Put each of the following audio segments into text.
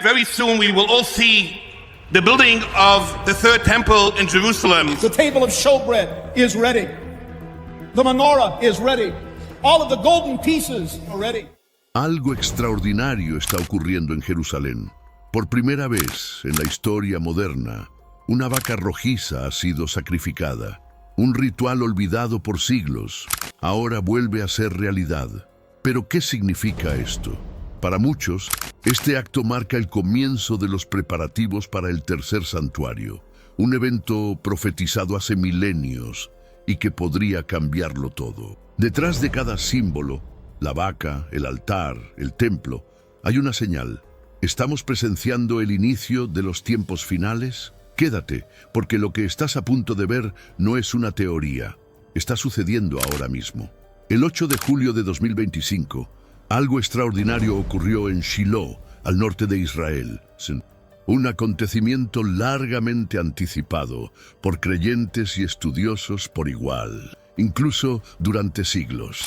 Very soon we will all see the building of the third temple in Jerusalem. The table of showbread is ready. The menorah is ready. All of the golden pieces are ready. Algo extraordinario está ocurriendo en Jerusalén. Por primera vez en la historia moderna, una vaca rojiza ha sido sacrificada. Un ritual olvidado por siglos, ahora vuelve a ser realidad. ¿Pero qué significa esto? Para muchos, este acto marca el comienzo de los preparativos para el tercer santuario, un evento profetizado hace milenios y que podría cambiarlo todo. Detrás de cada símbolo, la vaca, el altar, el templo, hay una señal. ¿Estamos presenciando el inicio de los tiempos finales? Quédate, porque lo que estás a punto de ver no es una teoría. Está sucediendo ahora mismo. El 8 de julio de 2025, algo extraordinario ocurrió en Shiloh, al norte de Israel. Un acontecimiento largamente anticipado por creyentes y estudiosos por igual, incluso durante siglos.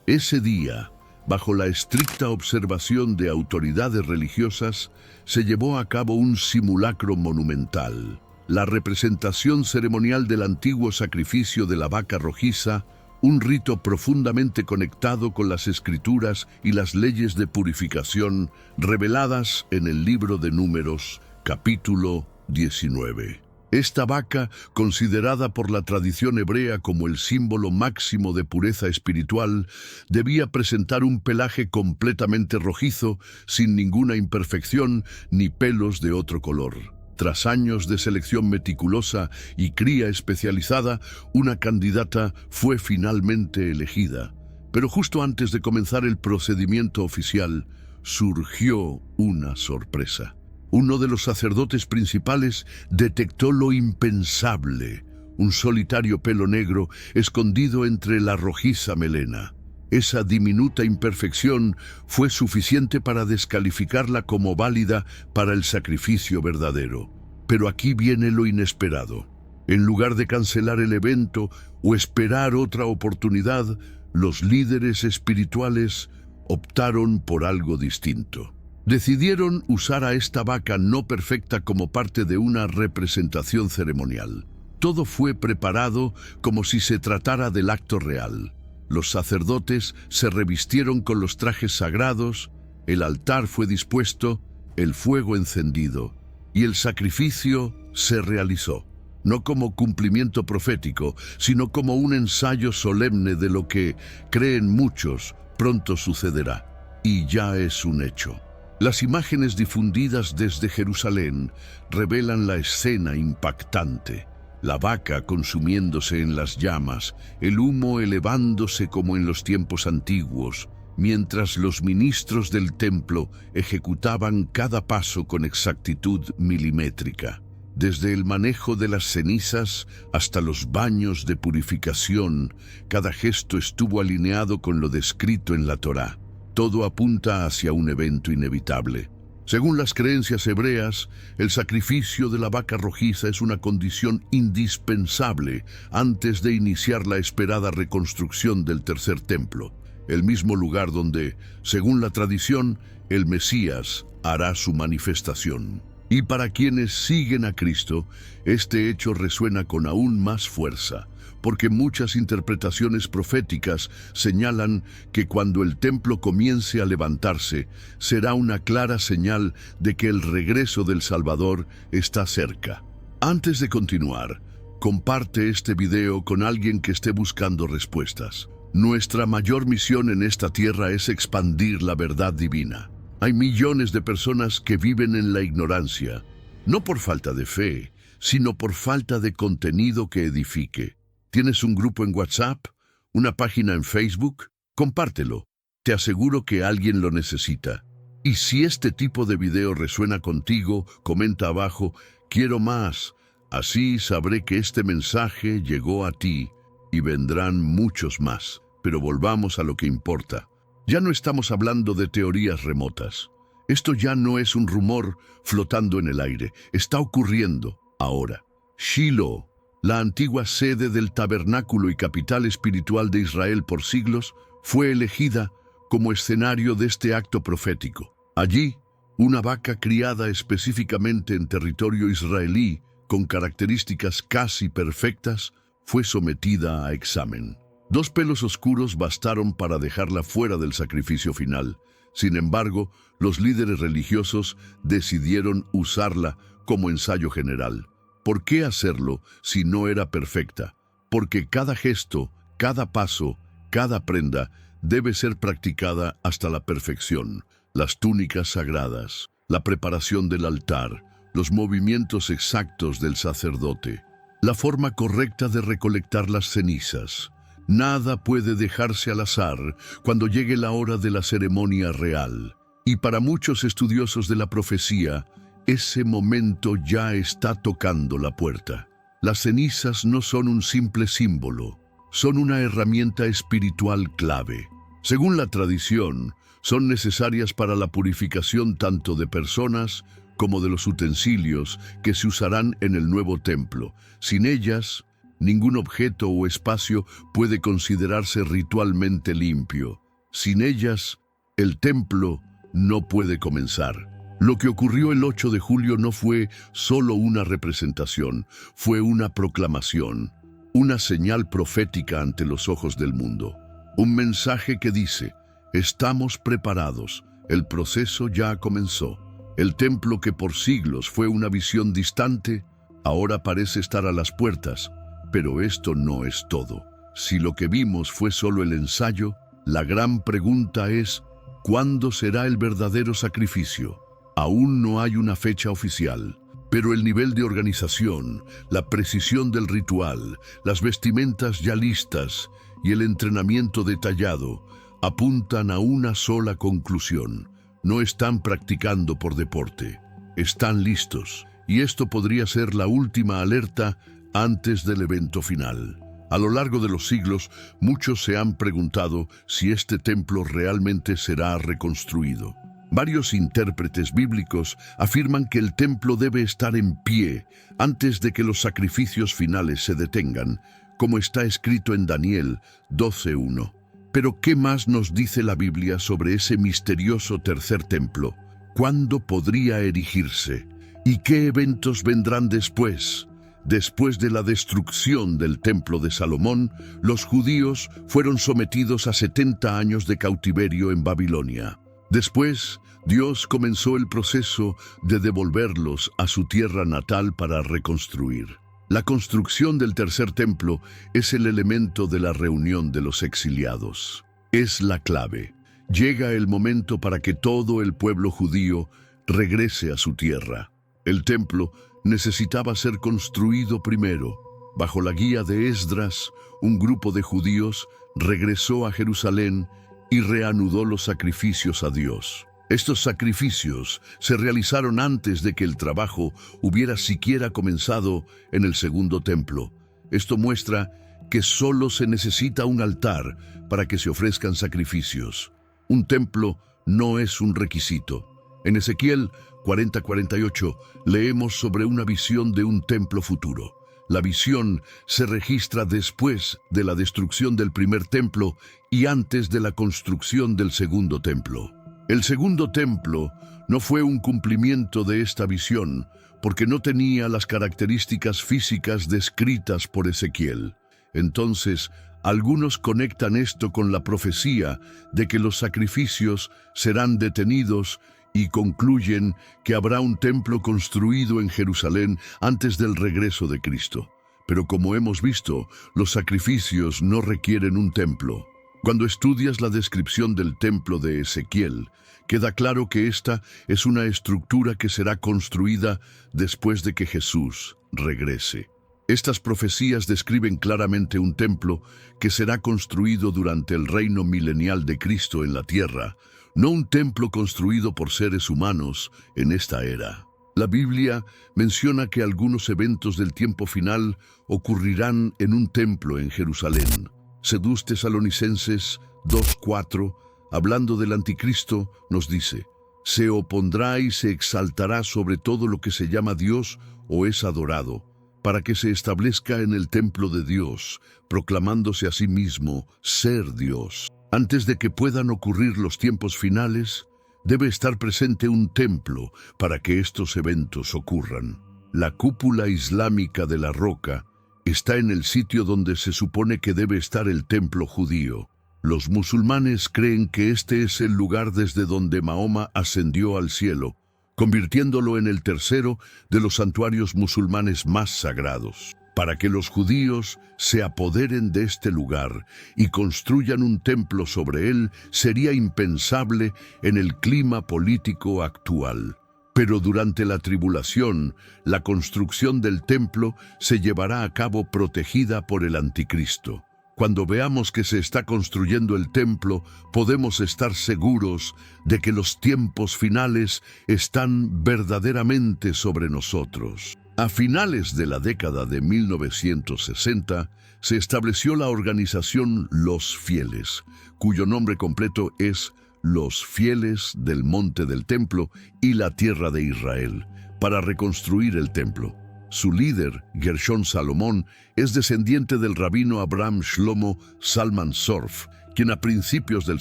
Ese día, bajo la estricta observación de autoridades religiosas, se llevó a cabo un simulacro monumental, la representación ceremonial del antiguo sacrificio de la vaca rojiza, un rito profundamente conectado con las escrituras y las leyes de purificación reveladas en el libro de Números, capítulo 19. Esta vaca, considerada por la tradición hebrea como el símbolo máximo de pureza espiritual, debía presentar un pelaje completamente rojizo, sin ninguna imperfección ni pelos de otro color. Tras años de selección meticulosa y cría especializada, una candidata fue finalmente elegida. Pero justo antes de comenzar el procedimiento oficial, surgió una sorpresa. Uno de los sacerdotes principales detectó lo impensable, un solitario pelo negro escondido entre la rojiza melena. Esa diminuta imperfección fue suficiente para descalificarla como válida para el sacrificio verdadero. Pero aquí viene lo inesperado. En lugar de cancelar el evento o esperar otra oportunidad, los líderes espirituales optaron por algo distinto. Decidieron usar a esta vaca no perfecta como parte de una representación ceremonial. Todo fue preparado como si se tratara del acto real. Los sacerdotes se revistieron con los trajes sagrados, el altar fue dispuesto, el fuego encendido, y el sacrificio se realizó, no como cumplimiento profético, sino como un ensayo solemne de lo que, creen muchos, pronto sucederá. Y ya es un hecho. Las imágenes difundidas desde Jerusalén revelan la escena impactante. La vaca consumiéndose en las llamas, el humo elevándose como en los tiempos antiguos, mientras los ministros del templo ejecutaban cada paso con exactitud milimétrica. Desde el manejo de las cenizas hasta los baños de purificación, cada gesto estuvo alineado con lo descrito en la Torá. Todo apunta hacia un evento inevitable. Según las creencias hebreas, el sacrificio de la vaca rojiza es una condición indispensable antes de iniciar la esperada reconstrucción del tercer templo, el mismo lugar donde, según la tradición, el Mesías hará su manifestación. Y para quienes siguen a Cristo, este hecho resuena con aún más fuerza, porque muchas interpretaciones proféticas señalan que cuando el templo comience a levantarse, será una clara señal de que el regreso del Salvador está cerca. Antes de continuar, comparte este video con alguien que esté buscando respuestas. Nuestra mayor misión en esta tierra es expandir la verdad divina. Hay millones de personas que viven en la ignorancia, no por falta de fe, sino por falta de contenido que edifique. ¿Tienes un grupo en WhatsApp? ¿Una página en Facebook? Compártelo. Te aseguro que alguien lo necesita. Y si este tipo de video resuena contigo, comenta abajo, quiero más. Así sabré que este mensaje llegó a ti y vendrán muchos más. Pero volvamos a lo que importa. Ya no estamos hablando de teorías remotas. Esto ya no es un rumor flotando en el aire. Está ocurriendo ahora. Shiloh, la antigua sede del tabernáculo y capital espiritual de Israel por siglos, fue elegida como escenario de este acto profético. Allí, Una vaca criada específicamente en territorio israelí, con características casi perfectas, fue sometida a examen. 2 pelos oscuros bastaron para dejarla fuera del sacrificio final. Sin embargo, los líderes religiosos decidieron usarla como ensayo general. ¿Por qué hacerlo si no era perfecta? Porque cada gesto, cada paso, cada prenda debe ser practicada hasta la perfección. Las túnicas sagradas, la preparación del altar, los movimientos exactos del sacerdote, la forma correcta de recolectar las cenizas. Nada puede dejarse al azar cuando llegue la hora de la ceremonia real. Y para muchos estudiosos de la profecía, ese momento ya está tocando la puerta. Las cenizas no son un simple símbolo, son una herramienta espiritual clave. Según la tradición, son necesarias para la purificación tanto de personas como de los utensilios que se usarán en el nuevo templo. Sin ellas, ningún objeto o espacio puede considerarse ritualmente limpio. Sin ellas, el templo no puede comenzar. Lo que ocurrió el 8 de julio no fue solo una representación, fue una proclamación, una señal profética ante los ojos del mundo. Un mensaje que dice: estamos preparados, el proceso ya comenzó. El templo que por siglos fue una visión distante, ahora parece estar a las puertas. Pero esto no es todo. Si lo que vimos fue solo el ensayo, la gran pregunta es: ¿cuándo será el verdadero sacrificio? Aún no hay una fecha oficial, pero el nivel de organización, la precisión del ritual, las vestimentas ya listas y el entrenamiento detallado apuntan a una sola conclusión. No están practicando por deporte, están listos. Y esto podría ser la última alerta antes del evento final. A lo largo de los siglos, muchos se han preguntado si este templo realmente será reconstruido. Varios intérpretes bíblicos afirman que el templo debe estar en pie antes de que los sacrificios finales se detengan, como está escrito en Daniel 12:1. Pero ¿qué más nos dice la Biblia sobre ese misterioso tercer templo? ¿Cuándo podría erigirse? ¿Y qué eventos vendrán después? Después de la destrucción del templo de Salomón, los judíos fueron sometidos a 70 años de cautiverio en Babilonia. Después, Dios comenzó el proceso de devolverlos a su tierra natal para reconstruir. La construcción del tercer templo es el elemento de la reunión de los exiliados. Es la clave. Llega el momento para que todo el pueblo judío regrese a su tierra. El templo necesitaba ser construido primero. Bajo la guía de Esdras, un grupo de judíos regresó a Jerusalén y reanudó los sacrificios a Dios. Estos sacrificios se realizaron antes de que el trabajo hubiera siquiera comenzado en el segundo templo. Esto muestra que solo se necesita un altar para que se ofrezcan sacrificios. Un templo no es un requisito. En Ezequiel 40:48 leemos sobre una visión de un templo futuro. La visión se registra después de la destrucción del primer templo y antes de la construcción del segundo templo. El segundo templo no fue un cumplimiento de esta visión porque no tenía las características físicas descritas por Ezequiel. Entonces, algunos conectan esto con la profecía de que los sacrificios serán detenidos y concluyen que habrá un templo construido en Jerusalén antes del regreso de Cristo. Pero como hemos visto, los sacrificios no requieren un templo. Cuando estudias la descripción del templo de Ezequiel, queda claro que esta es una estructura que será construida después de que Jesús regrese. Estas profecías describen claramente un templo que será construido durante el reino milenial de Cristo en la tierra, no un templo construido por seres humanos en esta era. La Biblia menciona que algunos eventos del tiempo final ocurrirán en un templo en Jerusalén. Segundo Tesalonicenses 2:4, hablando del anticristo, nos dice: se opondrá y se exaltará sobre todo lo que se llama Dios o es adorado, para que se establezca en el templo de Dios, proclamándose a sí mismo ser Dios. Antes de que puedan ocurrir los tiempos finales, debe estar presente un templo para que estos eventos ocurran. La cúpula islámica de la roca está en el sitio donde se supone que debe estar el templo judío. Los musulmanes creen que este es el lugar desde donde Mahoma ascendió al cielo, convirtiéndolo en el tercero de los santuarios musulmanes más sagrados. Para que los judíos se apoderen de este lugar y construyan un templo sobre él sería impensable en el clima político actual. Pero durante la tribulación, la construcción del templo se llevará a cabo protegida por el anticristo. Cuando veamos que se está construyendo el templo, podemos estar seguros de que los tiempos finales están verdaderamente sobre nosotros. A finales de la década de 1960, se estableció la organización Los Fieles, cuyo nombre completo es Los Fieles del Monte del Templo y la Tierra de Israel, para reconstruir el templo. Su líder, Gershon Salomón, es descendiente del rabino Abraham Shlomo Zalman Sorf, quien a principios del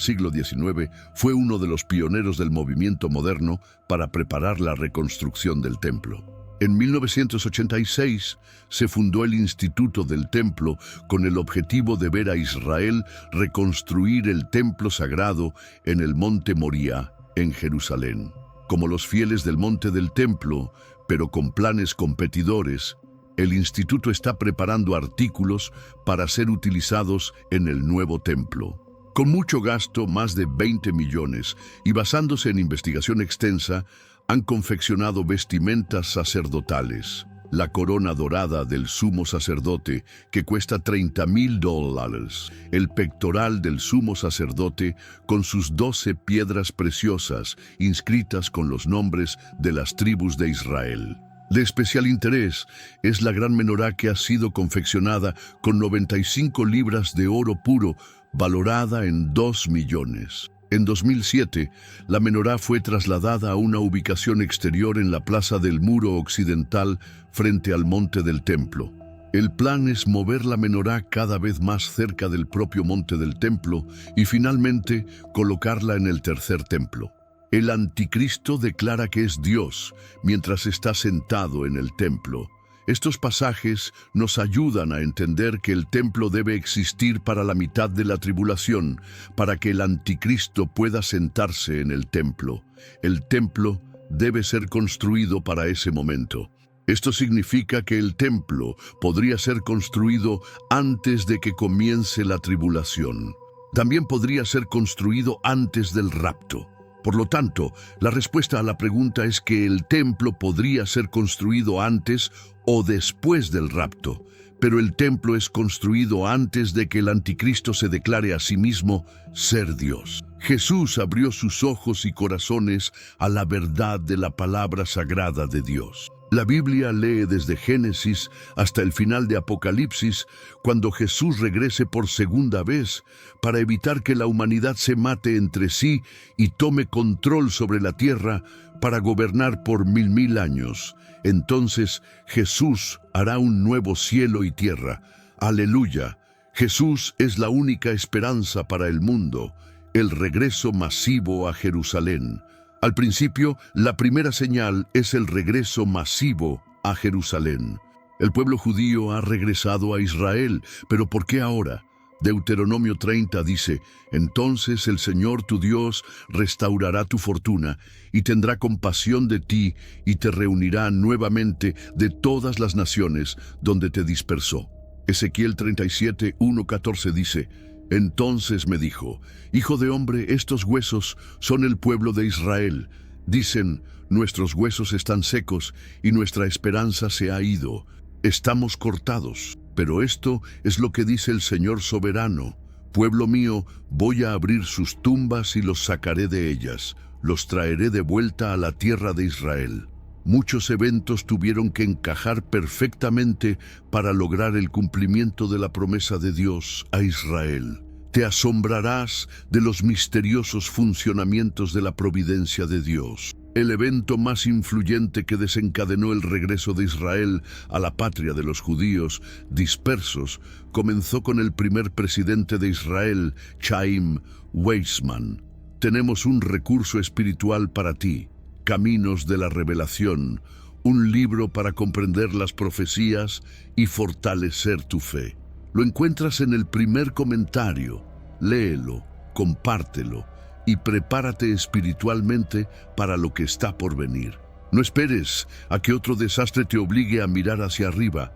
siglo XIX fue uno de los pioneros del movimiento moderno para preparar la reconstrucción del templo. En 1986 se fundó el Instituto del Templo con el objetivo de ver a Israel reconstruir el templo sagrado en el Monte Moría, en Jerusalén. Como los fieles del Monte del Templo, pero con planes competidores, el instituto está preparando artículos para ser utilizados en el nuevo templo. Con mucho gasto, más de 20 millones, y basándose en investigación extensa, han confeccionado vestimentas sacerdotales. La corona dorada del sumo sacerdote, que cuesta $30,000. El pectoral del sumo sacerdote, con sus 12 piedras preciosas, inscritas con los nombres de las tribus de Israel. De especial interés es la gran menorá que ha sido confeccionada con 95 libras de oro puro, valorada en 2 millones. En 2007, la menorá fue trasladada a una ubicación exterior en la plaza del Muro Occidental frente al Monte del Templo. El plan es mover la menorá cada vez más cerca del propio Monte del Templo y finalmente colocarla en el tercer templo. El anticristo declara que es Dios mientras está sentado en el templo. Estos pasajes nos ayudan a entender que el templo debe existir para la mitad de la tribulación, para que el anticristo pueda sentarse en el templo. El templo debe ser construido para ese momento. Esto significa que el templo podría ser construido antes de que comience la tribulación. También podría ser construido antes del rapto. Por lo tanto, la respuesta a la pregunta es que el templo podría ser construido antes o después del rapto, pero el templo es construido antes de que el anticristo se declare a sí mismo ser Dios. Jesús abrió sus ojos y corazones a la verdad de la palabra sagrada de Dios. La Biblia lee desde Génesis hasta el final de Apocalipsis, cuando Jesús regrese por segunda vez para evitar que la humanidad se mate entre sí y tome control sobre la tierra para gobernar por 1000 años. Entonces Jesús hará un nuevo cielo y tierra. ¡Aleluya! Jesús es la única esperanza para el mundo, el regreso masivo a Jerusalén. Al principio, la primera señal es el regreso masivo a Jerusalén. El pueblo judío ha regresado a Israel, pero ¿por qué ahora? Deuteronomio 30 dice: «Entonces el Señor tu Dios restaurará tu fortuna y tendrá compasión de ti y te reunirá nuevamente de todas las naciones donde te dispersó». Ezequiel 37, 1-14 dice: «Entonces me dijo: Hijo de hombre, estos huesos son el pueblo de Israel. Dicen: nuestros huesos están secos y nuestra esperanza se ha ido. Estamos cortados. Pero esto es lo que dice el Señor soberano: pueblo mío, voy a abrir sus tumbas y los sacaré de ellas. Los traeré de vuelta a la tierra de Israel». Muchos eventos tuvieron que encajar perfectamente para lograr el cumplimiento de la promesa de Dios a Israel. Te asombrarás de los misteriosos funcionamientos de la providencia de Dios. El evento más influyente que desencadenó el regreso de Israel a la patria de los judíos dispersos comenzó con el primer presidente de Israel, Chaim Weizmann. tenemos un recurso espiritual para ti, Caminos de la Revelación, un libro para comprender las profecías y fortalecer tu fe. Lo encuentras en el primer comentario. Léelo, compártelo y prepárate espiritualmente para lo que está por venir. No esperes a que otro desastre te obligue a mirar hacia arriba.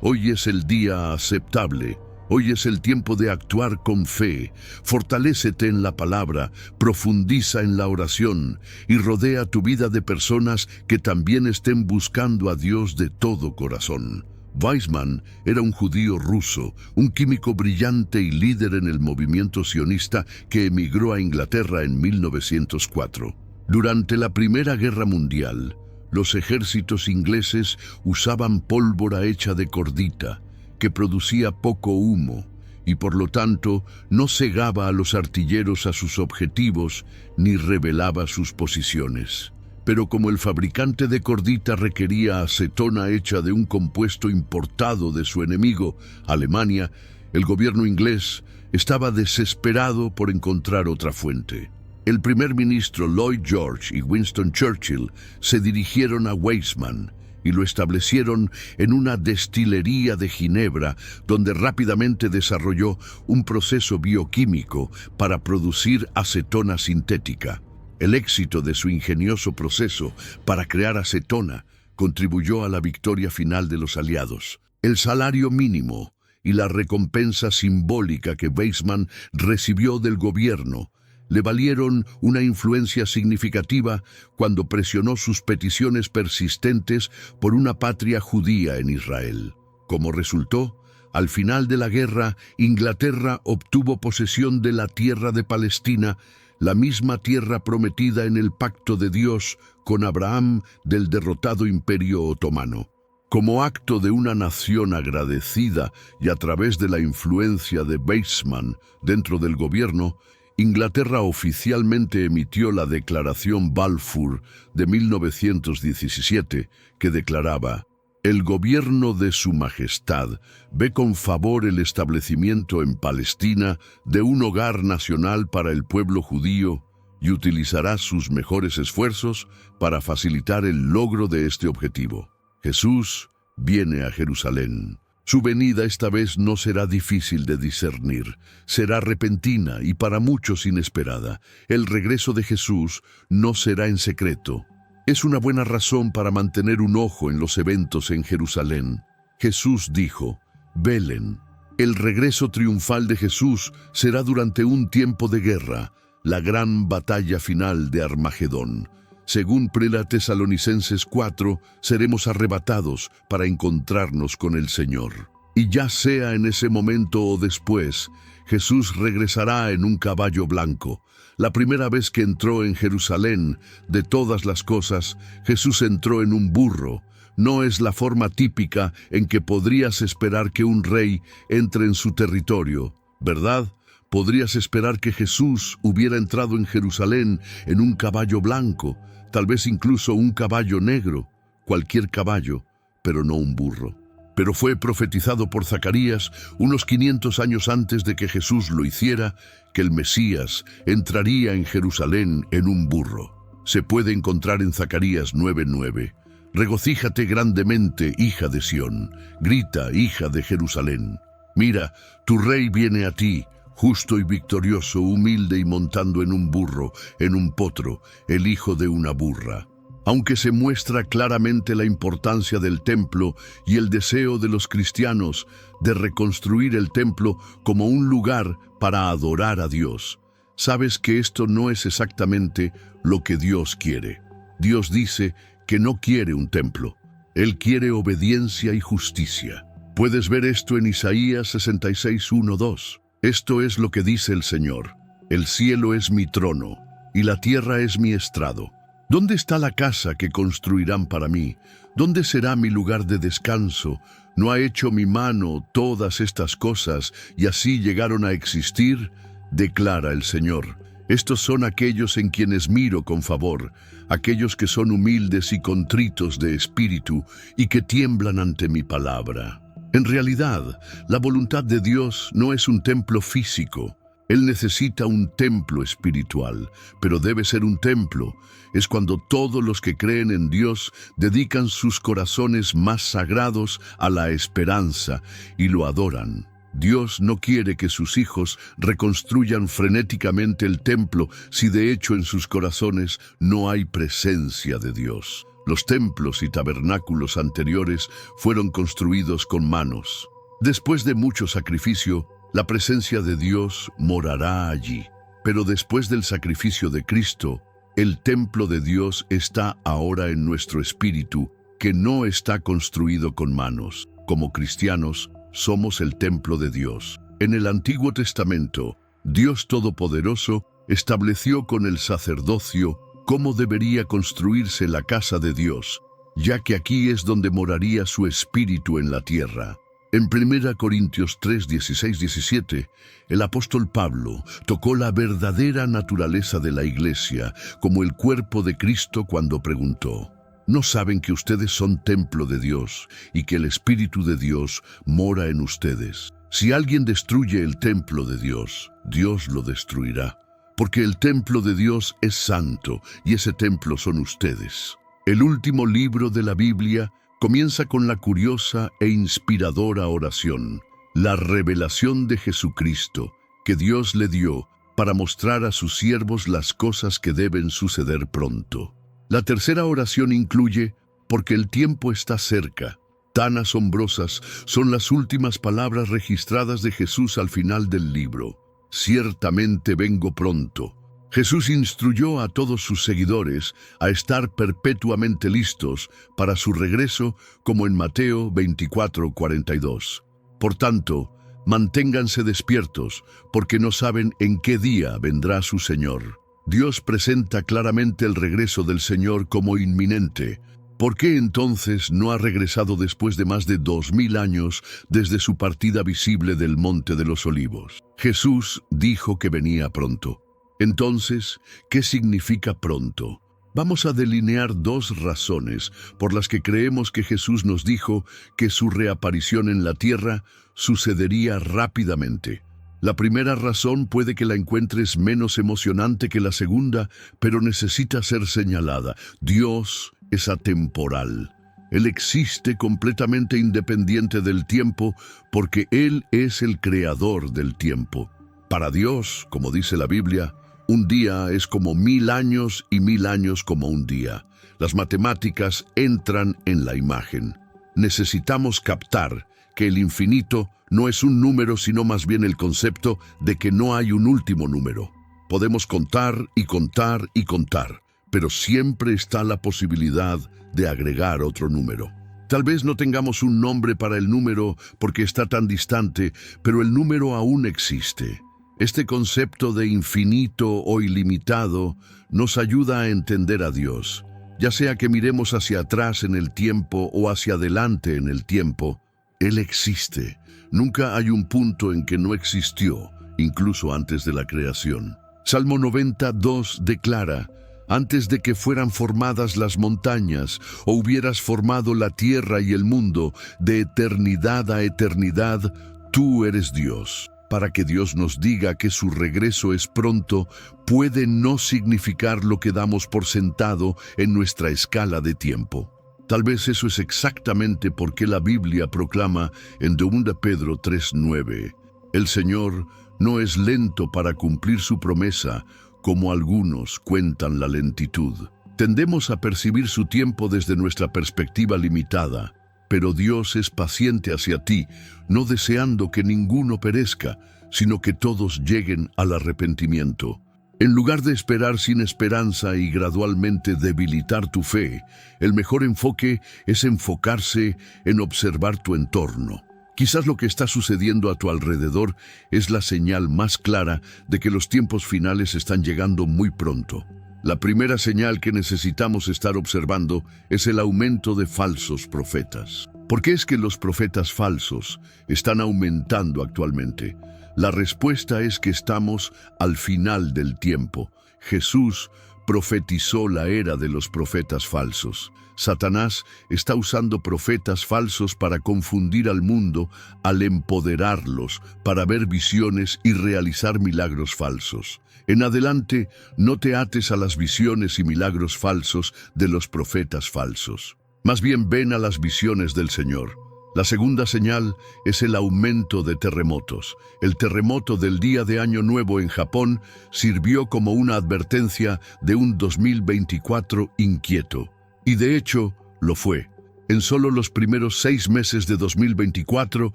Hoy es el día aceptable. Hoy es el tiempo de actuar con fe. Fortalécete en la palabra, profundiza en la oración y rodea tu vida de personas que también estén buscando a Dios de todo corazón. Weizmann era un judío ruso, un químico brillante y líder en el movimiento sionista que emigró a Inglaterra en 1904. Durante la Primera Guerra Mundial, los ejércitos ingleses usaban pólvora hecha de cordita, que producía poco humo y por lo tanto no cegaba a los artilleros a sus objetivos ni revelaba sus posiciones. Pero como el fabricante de cordita requería acetona hecha de un compuesto importado de su enemigo, Alemania, el gobierno inglés estaba desesperado por encontrar otra fuente. El primer ministro Lloyd George y Winston Churchill se dirigieron a Weizmann y lo establecieron en una destilería de Ginebra, donde rápidamente desarrolló un proceso bioquímico para producir acetona sintética. El éxito de su ingenioso proceso para crear acetona contribuyó a la victoria final de los aliados. El salario mínimo y la recompensa simbólica que Weizmann recibió del gobierno le valieron una influencia significativa cuando presionó sus peticiones persistentes por una patria judía en Israel. Como resultó, al final de la guerra, Inglaterra obtuvo posesión de la tierra de Palestina, la misma tierra prometida en el pacto de Dios con Abraham del derrotado Imperio Otomano. Como acto de una nación agradecida y a través de la influencia de Weizmann dentro del gobierno, Inglaterra oficialmente emitió la Declaración Balfour de 1917, que declaraba: «El gobierno de Su Majestad ve con favor el establecimiento en Palestina de un hogar nacional para el pueblo judío y utilizará sus mejores esfuerzos para facilitar el logro de este objetivo». Jesús viene a Jerusalén. Su venida esta vez no será difícil de discernir, será repentina y para muchos inesperada. El regreso de Jesús no será en secreto. Es una buena razón para mantener un ojo en los eventos en Jerusalén. Jesús dijo: «Velen». El regreso triunfal de Jesús será durante un tiempo de guerra, la gran batalla final de Armagedón. Según Primera Tesalonicenses 4, seremos arrebatados para encontrarnos con el Señor. Y ya sea en ese momento o después, Jesús regresará en un caballo blanco. La primera vez que entró en Jerusalén, de todas las cosas, Jesús entró en un burro. No es la forma típica en que podrías esperar que un rey entre en su territorio, ¿verdad? Podrías esperar que Jesús hubiera entrado en Jerusalén en un caballo blanco, tal vez incluso un caballo negro, cualquier caballo, pero no un burro. Pero fue profetizado por Zacarías unos 500 años antes de que Jesús lo hiciera, que el Mesías entraría en Jerusalén en un burro. Se puede encontrar en Zacarías 9:9. «Regocíjate grandemente, hija de Sión, grita, hija de Jerusalén. Mira, tu rey viene a ti, justo y victorioso, humilde y montando en un burro, en un potro, el hijo de una burra». Aunque se muestra claramente la importancia del templo y el deseo de los cristianos de reconstruir el templo como un lugar para adorar a Dios, sabes que esto no es exactamente lo que Dios quiere. Dios dice que no quiere un templo. Él quiere obediencia y justicia. Puedes ver esto en Isaías 66:1-2. Esto es lo que dice el Señor: «El cielo es mi trono, y la tierra es mi estrado. ¿Dónde está la casa que construirán para mí? ¿Dónde será mi lugar de descanso? ¿No ha hecho mi mano todas estas cosas y así llegaron a existir?», declara el Señor. Estos son aquellos en quienes miro con favor, aquellos que son humildes y contritos de espíritu y que tiemblan ante mi palabra. En realidad, la voluntad de Dios no es un templo físico. Él necesita un templo espiritual, pero debe ser un templo. Es cuando todos los que creen en Dios dedican sus corazones más sagrados a la esperanza y lo adoran. Dios no quiere que sus hijos reconstruyan frenéticamente el templo si de hecho en sus corazones no hay presencia de Dios. Los templos y tabernáculos anteriores fueron construidos con manos. Después de mucho sacrificio, la presencia de Dios morará allí. Pero después del sacrificio de Cristo, el templo de Dios está ahora en nuestro espíritu, que no está construido con manos. Como cristianos, somos el templo de Dios. En el Antiguo Testamento, Dios Todopoderoso estableció con el sacerdocio cómo debería construirse la casa de Dios, ya que aquí es donde moraría su espíritu en la tierra. En 1 Corintios 3, 16, 17, el apóstol Pablo tocó la verdadera naturaleza de la iglesia como el cuerpo de Cristo cuando preguntó: ¿no saben que ustedes son templo de Dios y que el Espíritu de Dios mora en ustedes? Si alguien destruye el templo de Dios, Dios lo destruirá, porque el templo de Dios es santo y ese templo son ustedes. El último libro de la Biblia comienza con la curiosa e inspiradora oración, la revelación de Jesucristo, que Dios le dio para mostrar a sus siervos las cosas que deben suceder pronto. La tercera oración incluye: porque el tiempo está cerca. Tan asombrosas son las últimas palabras registradas de Jesús al final del libro. Ciertamente vengo pronto. Jesús instruyó a todos sus seguidores a estar perpetuamente listos para su regreso, como en Mateo 24:42. Por tanto, manténganse despiertos, porque no saben en qué día vendrá su Señor. Dios presenta claramente el regreso del Señor como inminente. ¿Por qué entonces no ha regresado después de más de 2000 años desde su partida visible del Monte de los Olivos? Jesús dijo que venía pronto. Entonces, ¿qué significa pronto? Vamos a delinear dos razones por las que creemos que Jesús nos dijo que su reaparición en la tierra sucedería rápidamente. La primera razón puede que la encuentres menos emocionante que la segunda, pero necesita ser señalada. Dios es atemporal. Él existe completamente independiente del tiempo porque Él es el creador del tiempo. Para Dios, como dice la Biblia, un día es como 1000 años y 1000 años como un día. Las matemáticas entran en la imagen. Necesitamos captar que el infinito no es un número, sino más bien el concepto de que no hay un último número. Podemos contar y contar y contar, pero siempre está la posibilidad de agregar otro número. Tal vez no tengamos un nombre para el número porque está tan distante, pero el número aún existe. Este concepto de infinito o ilimitado nos ayuda a entender a Dios. Ya sea que miremos hacia atrás en el tiempo o hacia adelante en el tiempo, Él existe. Nunca hay un punto en que no existió, incluso antes de la creación. Salmo 92 declara: antes de que fueran formadas las montañas, o hubieras formado la tierra y el mundo, de eternidad a eternidad, tú eres Dios. Para que Dios nos diga que su regreso es pronto, puede no significar lo que damos por sentado en nuestra escala de tiempo. Tal vez eso es exactamente por qué la Biblia proclama en 2 Pedro 3:9: el Señor no es lento para cumplir su promesa, como algunos cuentan la lentitud. Tendemos a percibir su tiempo desde nuestra perspectiva limitada, pero Dios es paciente hacia ti, no deseando que ninguno perezca, sino que todos lleguen al arrepentimiento. En lugar de esperar sin esperanza y gradualmente debilitar tu fe, el mejor enfoque es enfocarse en observar tu entorno. Quizás lo que está sucediendo a tu alrededor es la señal más clara de que los tiempos finales están llegando muy pronto. La primera señal que necesitamos estar observando es el aumento de falsos profetas. ¿Por qué es que los profetas falsos están aumentando actualmente? La respuesta es que estamos al final del tiempo. Jesús profetizó la era de los profetas falsos. Satanás está usando profetas falsos para confundir al mundo, al empoderarlos para ver visiones y realizar milagros falsos. En adelante, no te ates a las visiones y milagros falsos de los profetas falsos. Más bien ven a las visiones del Señor. La segunda señal es el aumento de terremotos. El terremoto del día de Año Nuevo en Japón sirvió como una advertencia de un 2024 inquieto. Y de hecho, lo fue. En solo los primeros 6 meses de 2024,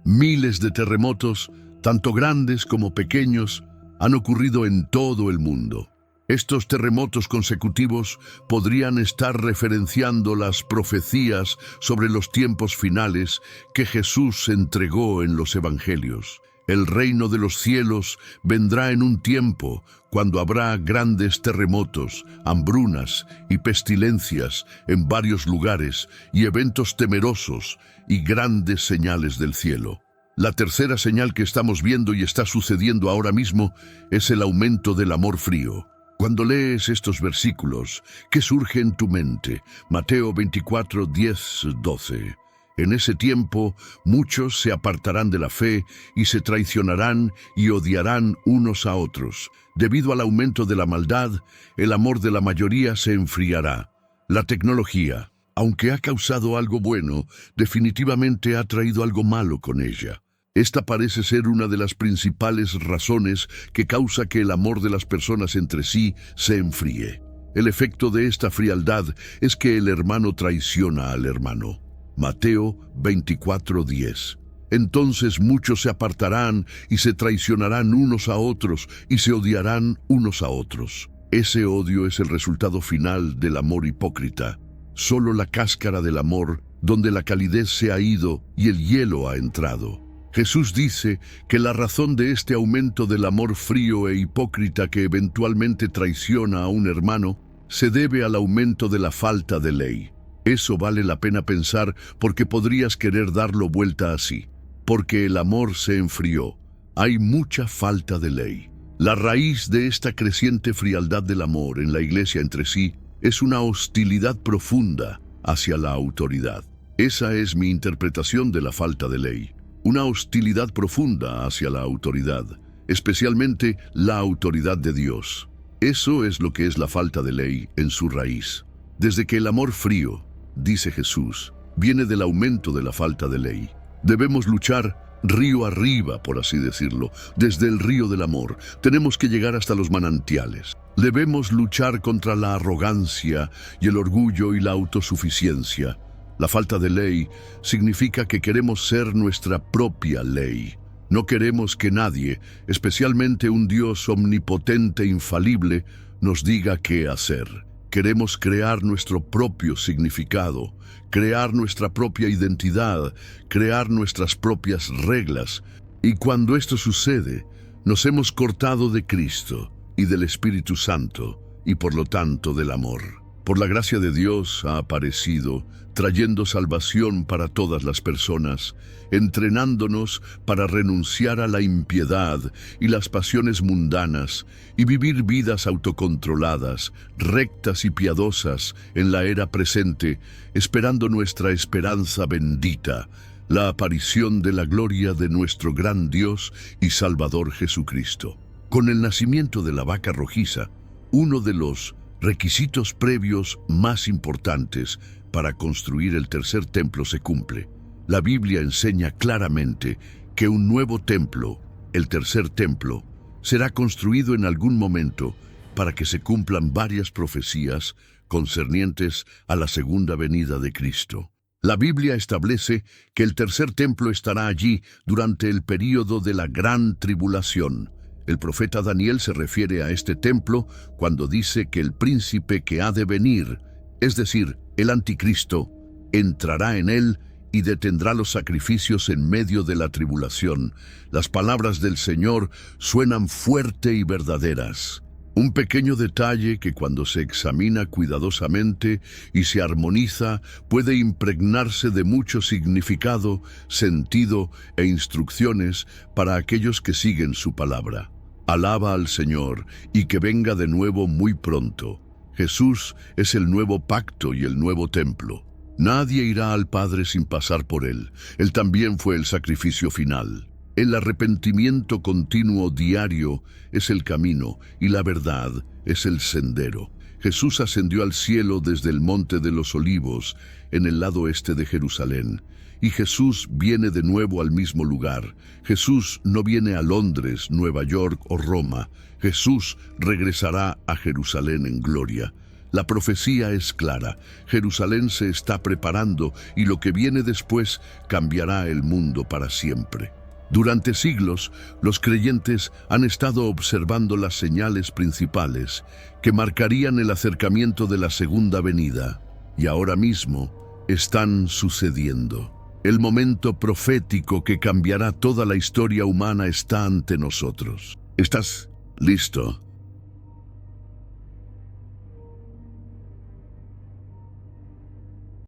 miles de terremotos, tanto grandes como pequeños, han ocurrido en todo el mundo. Estos terremotos consecutivos podrían estar referenciando las profecías sobre los tiempos finales que Jesús entregó en los Evangelios. El reino de los cielos vendrá en un tiempo cuando habrá grandes terremotos, hambrunas y pestilencias en varios lugares y eventos temerosos y grandes señales del cielo. La tercera señal que estamos viendo y está sucediendo ahora mismo es el aumento del amor frío. Cuando lees estos versículos, ¿qué surge en tu mente? Mateo 24, 10, 12. En ese tiempo, muchos se apartarán de la fe y se traicionarán y odiarán unos a otros. Debido al aumento de la maldad, el amor de la mayoría se enfriará. La tecnología, aunque ha causado algo bueno, definitivamente ha traído algo malo con ella. Esta parece ser una de las principales razones que causa que el amor de las personas entre sí se enfríe. El efecto de esta frialdad es que el hermano traiciona al hermano. Mateo 24:10. Entonces muchos se apartarán y se traicionarán unos a otros y se odiarán unos a otros. Ese odio es el resultado final del amor hipócrita. Solo la cáscara del amor, donde la calidez se ha ido y el hielo ha entrado. Jesús dice que la razón de este aumento del amor frío e hipócrita que eventualmente traiciona a un hermano se debe al aumento de la falta de ley. Eso vale la pena pensar porque podrías querer darlo vuelta así. Porque el amor se enfrió. Hay mucha falta de ley. La raíz de esta creciente frialdad del amor en la iglesia entre sí es una hostilidad profunda hacia la autoridad. Esa es mi interpretación de la falta de ley. Una hostilidad profunda hacia la autoridad, especialmente la autoridad de Dios. Eso es lo que es la falta de ley en su raíz. Desde que el amor frío, dice Jesús, viene del aumento de la falta de ley. Debemos luchar río arriba, por así decirlo, desde el río del amor. Tenemos que llegar hasta los manantiales. Debemos luchar contra la arrogancia y el orgullo y la autosuficiencia. La falta de ley significa que queremos ser nuestra propia ley. No queremos que nadie, especialmente un Dios omnipotente e infalible, nos diga qué hacer. Queremos crear nuestro propio significado, crear nuestra propia identidad, crear nuestras propias reglas. Y cuando esto sucede, nos hemos cortado de Cristo y del Espíritu Santo y por lo tanto del amor. Por la gracia de Dios ha aparecido, trayendo salvación para todas las personas, entrenándonos para renunciar a la impiedad y las pasiones mundanas y vivir vidas autocontroladas, rectas y piadosas en la era presente, esperando nuestra esperanza bendita, la aparición de la gloria de nuestro gran Dios y Salvador Jesucristo. Con el nacimiento de la vaca rojiza, uno de los requisitos previos más importantes para construir el tercer templo se cumple. La Biblia enseña claramente que un nuevo templo, el tercer templo, será construido en algún momento para que se cumplan varias profecías concernientes a la segunda venida de Cristo. La Biblia establece que el tercer templo estará allí durante el período de la gran tribulación. El profeta Daniel se refiere a este templo cuando dice que el príncipe que ha de venir, es decir, el anticristo, entrará en él y detendrá los sacrificios en medio de la tribulación. Las palabras del Señor suenan fuerte y verdaderas. Un pequeño detalle que cuando se examina cuidadosamente y se armoniza puede impregnarse de mucho significado, sentido e instrucciones para aquellos que siguen su palabra. Alaba al Señor y que venga de nuevo muy pronto. Jesús es el nuevo pacto y el nuevo templo. Nadie irá al Padre sin pasar por Él. Él también fue el sacrificio final. El arrepentimiento continuo diario es el camino y la verdad es el sendero. Jesús ascendió al cielo desde el Monte de los Olivos, en el lado este de Jerusalén. Y Jesús viene de nuevo al mismo lugar. Jesús no viene a Londres, Nueva York o Roma. Jesús regresará a Jerusalén en gloria. La profecía es clara. Jerusalén se está preparando y lo que viene después cambiará el mundo para siempre. Durante siglos, los creyentes han estado observando las señales principales que marcarían el acercamiento de la segunda venida, y ahora mismo están sucediendo. El momento profético que cambiará toda la historia humana está ante nosotros. ¿Estás listo?